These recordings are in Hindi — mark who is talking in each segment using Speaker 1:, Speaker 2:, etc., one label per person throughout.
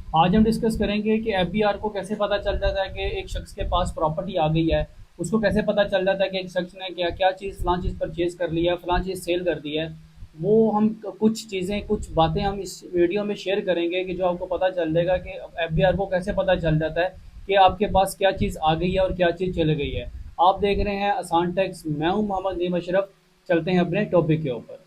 Speaker 1: आज हम डिस्कस करेंगे कि एफबीआर को कैसे पता चल जाता है कि एक शख्स के पास प्रॉपर्टी आ गई है। उसको कैसे पता चल जाता है कि एक शख्स ने क्या क्या चीज़ फलां चीज़ परचेज कर लिया है, फलां चीज़ सेल कर दी है। वो हम कुछ चीज़ें कुछ बातें हम इस वीडियो में शेयर करेंगे कि जो आपको पता चल जाएगा कि एफबीआर को कैसे पता चल जाता है कि आपके पास क्या चीज़ आ गई है और क्या चीज़ चली गई है। आप देख रहे हैं आसान टैक्स, मैं हूँ मोहम्मद नीम अशरफ। चलते हैं अपने टॉपिक के ऊपर।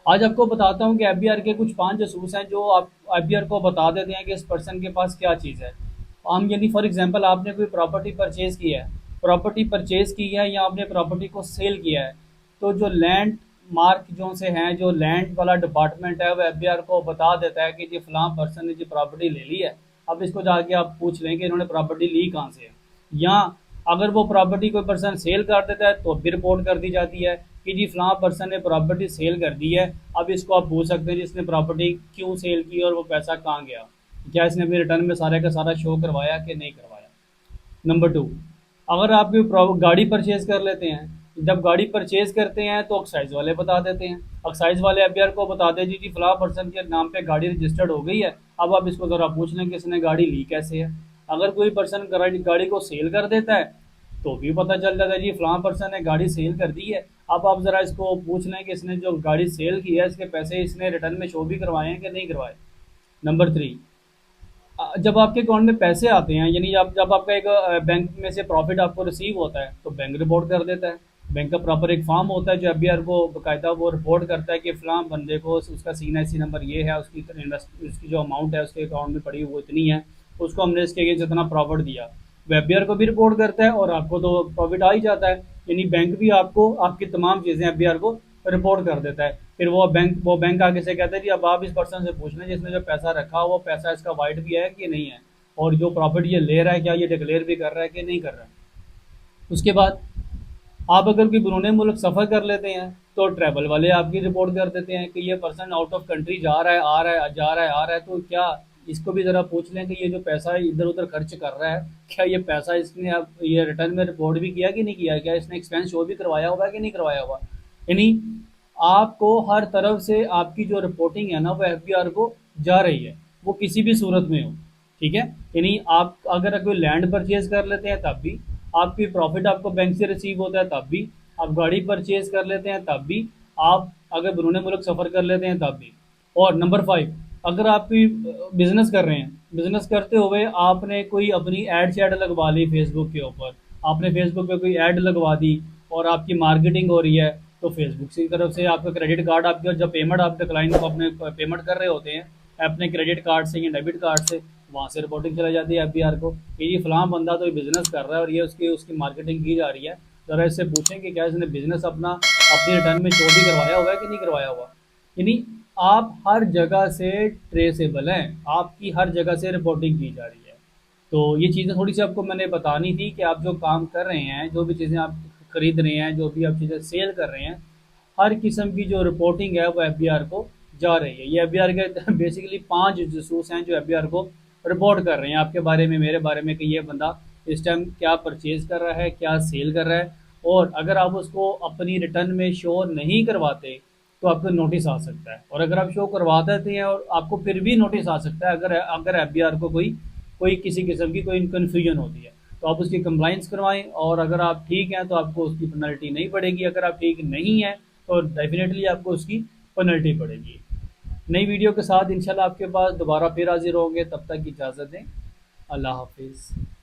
Speaker 1: आज आपको बताता हूँ कि एफबीआर के कुछ 5 जासूस हैं जो आप एफबीआर को बता देते हैं कि इस पर्सन के पास क्या चीज़ है। हम यानी फॉर एग्जांपल आपने कोई प्रॉपर्टी परचेज़ की है, प्रॉपर्टी परचेज़ की है या आपने प्रॉपर्टी को सेल किया है, तो जो लैंड मार्क जो से हैं, जो लैंड वाला डिपार्टमेंट है, वो एफबीआर को बता देता है कि जी फलां पर्सन ने जी प्रॉपर्टी ले ली है। अब इसको जाके आप पूछ लें कि इन्होंने प्रॉपर्टी ली कहाँ से है। या अगर वो प्रॉपर्टी कोई पर्सन सेल कर देता है तो भी रिपोर्ट कर दी जाती है कि जी फलां पर्सन ने प्रॉपर्टी सेल कर दी है। अब इसको आप पूछ सकते हैं जी इसने प्रॉपर्टी क्यों सेल की और वो पैसा कहाँ गया, क्या इसने अपने रिटर्न में सारे का सारा शो करवाया कि नहीं करवाया। नंबर टू, अगर आप कोई गाड़ी परचेज कर लेते हैं, जब गाड़ी परचेज करते हैं तो एक्साइज वाले बता देते हैं, एक्साइज वाले एफबीआर को बताते हैं जी फलां पर्सन के नाम पे गाड़ी रजिस्टर्ड हो गई है। अब आप इसको ज़रा पूछ लें कि इसने गाड़ी ली कैसे है। अगर कोई पर्सन गाड़ी को सेल कर देता है तो भी पता चल जाता है जी फलां पर्सन ने गाड़ी सेल कर दी है। अब आप ज़रा इसको पूछ लें कि इसने जो गाड़ी सेल की है इसके पैसे इसने रिटर्न में शो भी करवाए हैं कि नहीं करवाए। नंबर थ्री, जब आपके अकाउंट में पैसे आते हैं, यानी जब आपका एक बैंक में से प्रॉफिट आपको रिसीव होता है तो बैंक रिपोर्ट कर देता है। बैंक का प्रॉपर एक फॉर्म होता है जो एफबीआर को बाकायदा वो रिपोर्ट करता है कि फलां बंदे को उसका सीएनआईसी नंबर ये है, उसकी इन्वेस्ट उसकी जो अमाउंट है उसके अकाउंट में पड़ी हुई वो इतनी है, उसको हमने इसके अगेंस्ट इतना प्रॉफिट दिया। वो एफबीआर को भी रिपोर्ट करता है और आपको तो प्रॉफिट आ ही जाता है। यानी बैंक भी आपको आपकी तमाम चीज़ें एफबीआर को रिपोर्ट कर देता है। फिर वो बैंक आगे से कहता है जी अब आप इस पर्सन से पूछ लें जिसने जो पैसा रखा वो पैसा इसका वाइट भी है कि नहीं है, और जो प्रॉफिट ये ले रहा है क्या ये डिक्लेयर भी कर रहा है कि नहीं कर रहा है। उसके बाद आप अगर कोई बैरून मुल्क सफ़र कर लेते हैं तो ट्रैवल वाले आपकी रिपोर्ट कर देते हैं कि ये पर्सन आउट ऑफ कंट्री जा रहा है, आ रहा है, जा रहा है, आ रहा है, तो क्या इसको भी ज़रा पूछ लें कि ये जो पैसा इधर उधर खर्च कर रहा है, क्या ये पैसा इसने अब ये रिटर्न में रिपोर्ट भी किया कि नहीं किया, क्या इसने एक्सपेंस शो भी करवाया हुआ है कि नहीं करवाया हुआ। यानी आपको हर तरफ से आपकी जो रिपोर्टिंग है ना वो एफबीआर को जा रही है, वो किसी भी सूरत में हो। ठीक है। यानी आप अगर कोई लैंड परचेज कर लेते हैं तब भी, आपकी प्रॉफिट आपको बैंक से रिसीव होता है तब भी, आप गाड़ी परचेज कर लेते हैं तब भी, आप अगर बैरून मुल्क सफ़र कर लेते हैं तब भी। और नंबर फाइव, अगर आप कोई बिजनेस कर रहे हैं, बिजनेस करते हुए आपने कोई अपनी एड शैड लगवा ली फेसबुक के ऊपर, आपने फेसबुक पे कोई ऐड लगवा दी और आपकी मार्केटिंग हो रही है, तो फेसबुक की तरफ से आपका क्रेडिट कार्ड आपके जब पेमेंट आपके क्लाइंट को अपने पेमेंट कर रहे होते हैं अपने क्रेडिट कार्ड से या डेबिट कार्ड से, वहाँ से रिपोर्टिंग चलाई जाती है एफबीआर को कि ये फलां बंदा तो ये बिजनेस कर रहा है और ये उसकी उसकी मार्केटिंग की जा रही है। ज़रा इससे पूछें कि क्या इसने बिजनेस अपना अपनी रिटर्न में शो भी करवाया हुआ है कि नहीं करवाया हुआ। यानी आप हर जगह से ट्रेसेबल हैं, आपकी हर जगह से रिपोर्टिंग की जा रही है। तो ये चीज़ें थोड़ी सी आपको मैंने बतानी थी कि आप जो काम कर रहे हैं, जो भी चीज़ें आप खरीद रहे हैं, जो भी आप चीज़ें सेल कर रहे हैं, हर किस्म की जो रिपोर्टिंग है वो एफबीआर को जा रही है। ये एफबीआर के बेसिकली 5 जासूस हैं जो एफबीआर को रिपोर्ट कर रहे हैं आपके बारे में, मेरे बारे में, कि ये बंदा इस टाइम क्या परचेज कर रहा है, क्या सेल कर रहा है। और अगर आप उसको अपनी रिटर्न में शो नहीं करवाते तो आपको नोटिस आ सकता है, और अगर आप शो करवा देते हैं और आपको फिर भी नोटिस आ सकता है अगर अगर एफबीआर को कोई कोई किसी किस्म की कोई कन्फ्यूजन होती है, तो आप उसकी कंप्लाइंस करवाएं। और अगर आप ठीक हैं तो आपको उसकी पेनल्टी नहीं पड़ेगी, अगर आप ठीक नहीं हैं तो डेफिनेटली आपको उसकी पेनल्टी पड़ेगी। नई वीडियो के साथ इंशाल्लाह आपके पास दोबारा फिर हाजिर होंगे, तब तक की इजाज़त दें। अल्लाह हाफिज़।